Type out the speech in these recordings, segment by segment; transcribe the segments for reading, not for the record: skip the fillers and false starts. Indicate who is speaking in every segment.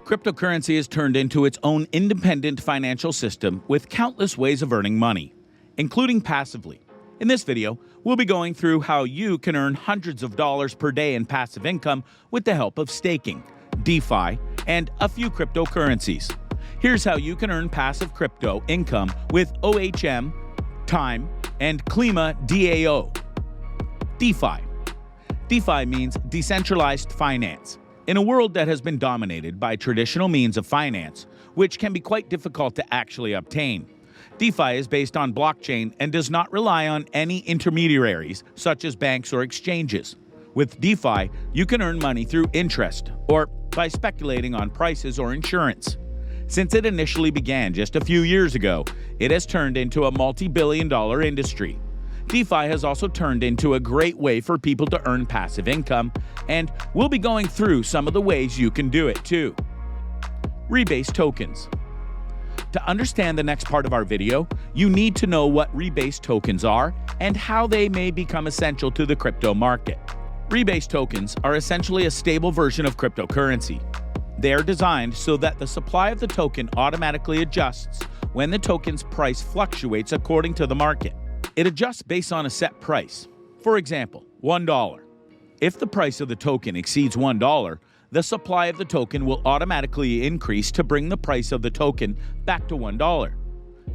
Speaker 1: Cryptocurrency has turned into its own independent financial system with countless ways of earning money, including passively. In this video, we'll be going through how you can earn hundreds of dollars per day in passive income with the help of staking, DeFi, and a few cryptocurrencies. Here's how you can earn passive crypto income with OHM, Time, and Klima DAO. DeFi. DeFi means decentralized finance. In a world that has been dominated by traditional means of finance, which can be quite difficult to actually obtain, DeFi is based on blockchain and does not rely on any intermediaries, such as banks or exchanges. With DeFi, you can earn money through interest, or by speculating on prices or insurance. Since it initially began just a few years ago, it has turned into a multi-billion-dollar industry. DeFi has also turned into a great way for people to earn passive income, and we'll be going through some of the ways you can do it too. Rebase tokens. To understand the next part of our video, you need to know what rebase tokens are and how they may become essential to the crypto market. Rebase tokens are essentially a stable version of cryptocurrency. They are designed so that the supply of the token automatically adjusts when the token's price fluctuates according to the market. It adjusts based on a set price. For example, $1. If the price of the token exceeds $1, the supply of the token will automatically increase to bring the price of the token back to $1.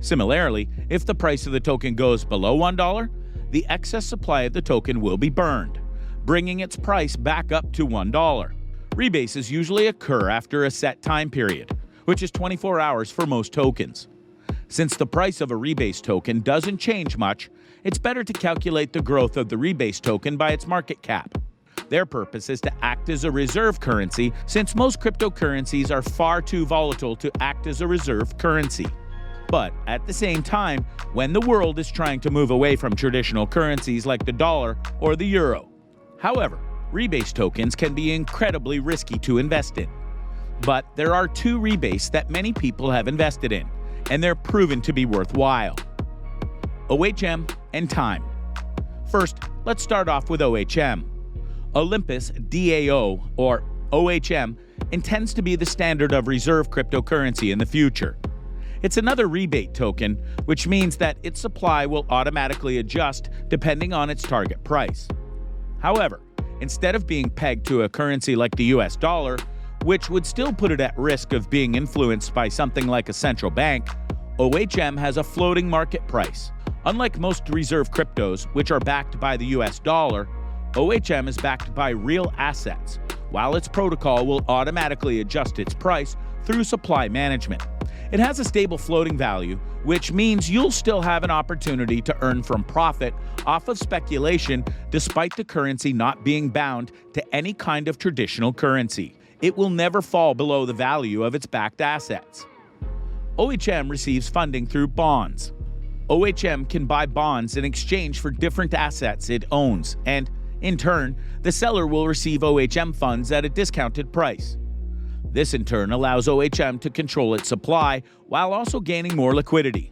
Speaker 1: Similarly, if the price of the token goes below $1, the excess supply of the token will be burned, bringing its price back up to $1. Rebases usually occur after a set time period, which is 24 hours for most tokens. Since the price of a rebase token doesn't change much, it's better to calculate the growth of the rebase token by its market cap. Their purpose is to act as a reserve currency, since most cryptocurrencies are far too volatile to act as a reserve currency. But at the same time, when the world is trying to move away from traditional currencies like the dollar or the euro. However, rebase tokens can be incredibly risky to invest in. But there are two rebase that many people have invested in, and they're proven to be worthwhile. OHM and Time. First, let's start off with OHM. Olympus DAO, or OHM, intends to be the standard of reserve cryptocurrency in the future. It's another rebate token, which means that its supply will automatically adjust depending on its target price. However, instead of being pegged to a currency like the US dollar, which would still put it at risk of being influenced by something like a central bank, OHM has a floating market price. Unlike most reserve cryptos, which are backed by the US dollar, OHM is backed by real assets, while its protocol will automatically adjust its price through supply management. It has a stable floating value, which means you'll still have an opportunity to earn from profit off of speculation despite the currency not being bound to any kind of traditional currency. It will never fall below the value of its backed assets. OHM receives funding through bonds. OHM can buy bonds in exchange for different assets it owns, and in turn, the seller will receive OHM funds at a discounted price. This in turn allows OHM to control its supply while also gaining more liquidity.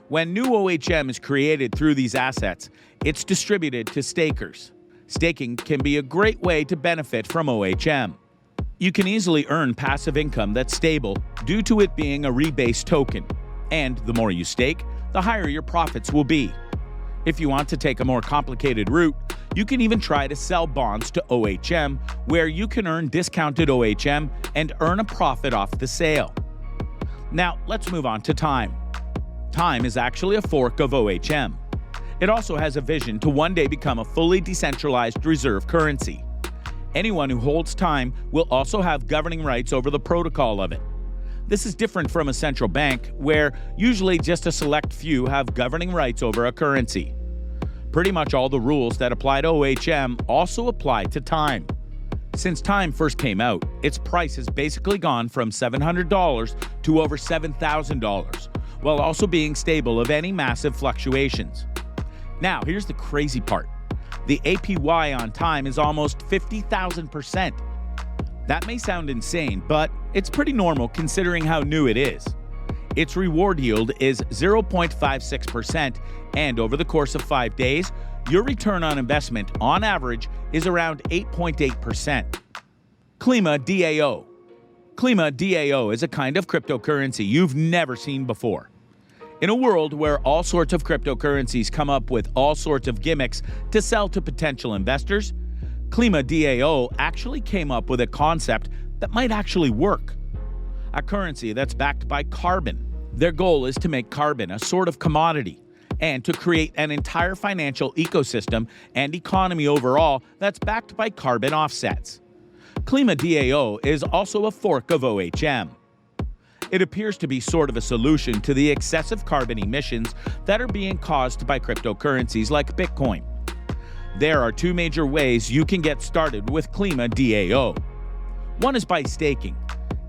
Speaker 1: When new OHM is created through these assets, it's distributed to stakers. Staking can be a great way to benefit from OHM. You can easily earn passive income that's stable due to it being a rebase token, and the more you stake, the higher your profits will be. If you want to take a more complicated route, you can even try to sell bonds to OHM, where you can earn discounted OHM and earn a profit off the sale. Now, let's move on to Time. Time is actually a fork of OHM. It also has a vision to one day become a fully decentralized reserve currency. Anyone who holds Time will also have governing rights over the protocol of it. This is different from a central bank, where usually just a select few have governing rights over a currency. Pretty much all the rules that apply to OHM also apply to Time. Since Time first came out, its price has basically gone from $700 to over $7,000, while also being stable of any massive fluctuations. Now, here's the crazy part. The APY on Time is almost 50,000%. That may sound insane, but it's pretty normal considering how new it is. Its reward yield is 0.56%, and over the course of 5 days, your return on investment on average is around 8.8%. Klima DAO. Klima DAO is a kind of cryptocurrency you've never seen before. In a world where all sorts of cryptocurrencies come up with all sorts of gimmicks to sell to potential investors, Klima DAO actually came up with a concept that might actually work. A currency that's backed by carbon. Their goal is to make carbon a sort of commodity and to create an entire financial ecosystem and economy overall that's backed by carbon offsets. Klima DAO is also a fork of OHM. It appears to be sort of a solution to the excessive carbon emissions that are being caused by cryptocurrencies like Bitcoin. There are two major ways you can get started with Klima DAO. One is by staking,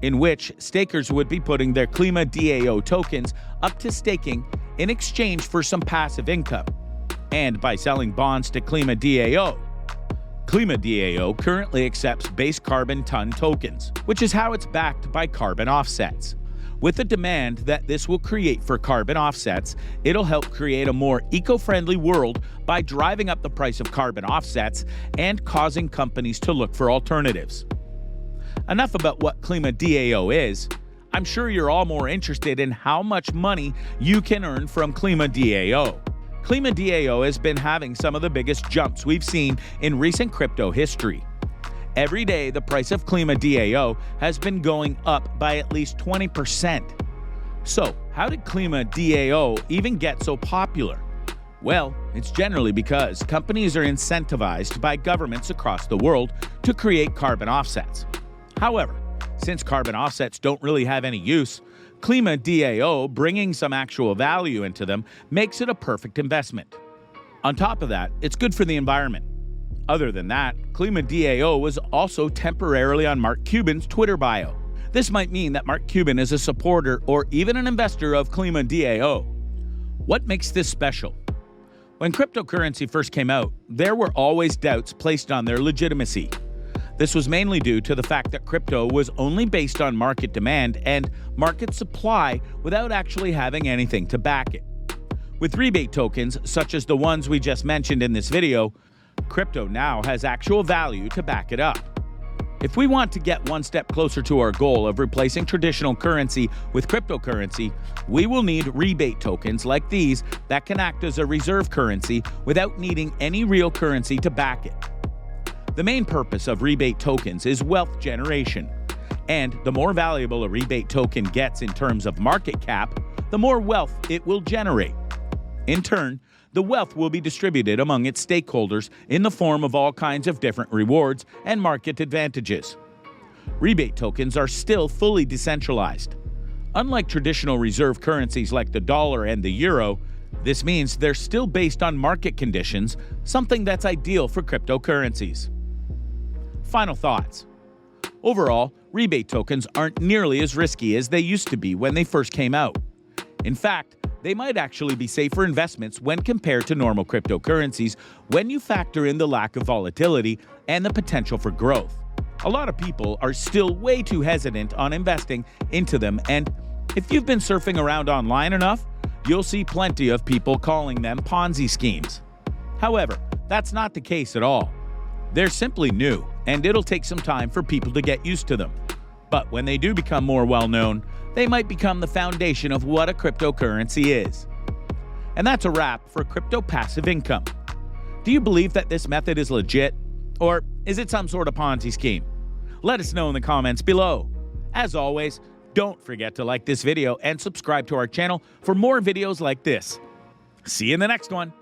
Speaker 1: in which stakers would be putting their Klima DAO tokens up to staking in exchange for some passive income, and by selling bonds to Klima DAO. Klima DAO currently accepts base carbon ton tokens, which is how it's backed by carbon offsets. With the demand that this will create for carbon offsets, it'll help create a more eco-friendly world by driving up the price of carbon offsets and causing companies to look for alternatives. Enough about what Klima DAO is. I'm sure you're all more interested in how much money you can earn from Klima DAO. Klima DAO has been having some of the biggest jumps we've seen in recent crypto history. Every day, the price of Klima DAO has been going up by at least 20%. So, how did Klima DAO even get so popular? Well, it's generally because companies are incentivized by governments across the world to create carbon offsets. However, since carbon offsets don't really have any use, Klima DAO bringing some actual value into them makes it a perfect investment. On top of that, it's good for the environment. Other than that, Klima DAO was also temporarily on Mark Cuban's Twitter bio. This might mean that Mark Cuban is a supporter or even an investor of Klima DAO. What makes this special? When cryptocurrency first came out, there were always doubts placed on their legitimacy. This was mainly due to the fact that crypto was only based on market demand and market supply without actually having anything to back it. With rebate tokens, such as the ones we just mentioned in this video, crypto now has actual value to back it up. If we want to get one step closer to our goal of replacing traditional currency with cryptocurrency, we will need rebate tokens like these that can act as a reserve currency without needing any real currency to back it. The main purpose of rebate tokens is wealth generation, and the more valuable a rebate token gets in terms of market cap, the more wealth it will generate. In turn, the wealth will be distributed among its stakeholders in the form of all kinds of different rewards and market advantages. Rebate tokens are still fully decentralized. Unlike traditional reserve currencies like the dollar and the euro, this means they're still based on market conditions, something that's ideal for cryptocurrencies. Final thoughts. Overall, rebate tokens aren't nearly as risky as they used to be when they first came out. In fact, they might actually be safer investments when compared to normal cryptocurrencies when you factor in the lack of volatility and the potential for growth. A lot of people are still way too hesitant on investing into them, and if you've been surfing around online enough, you'll see plenty of people calling them Ponzi schemes. However, that's not the case at all. They're simply new, and it'll take some time for people to get used to them. But when they do become more well-known, they might become the foundation of what a cryptocurrency is. And that's a wrap for crypto passive income. Do you believe that this method is legit? Or is it some sort of Ponzi scheme? Let us know in the comments below. As always, don't forget to like this video and subscribe to our channel for more videos like this. See you in the next one.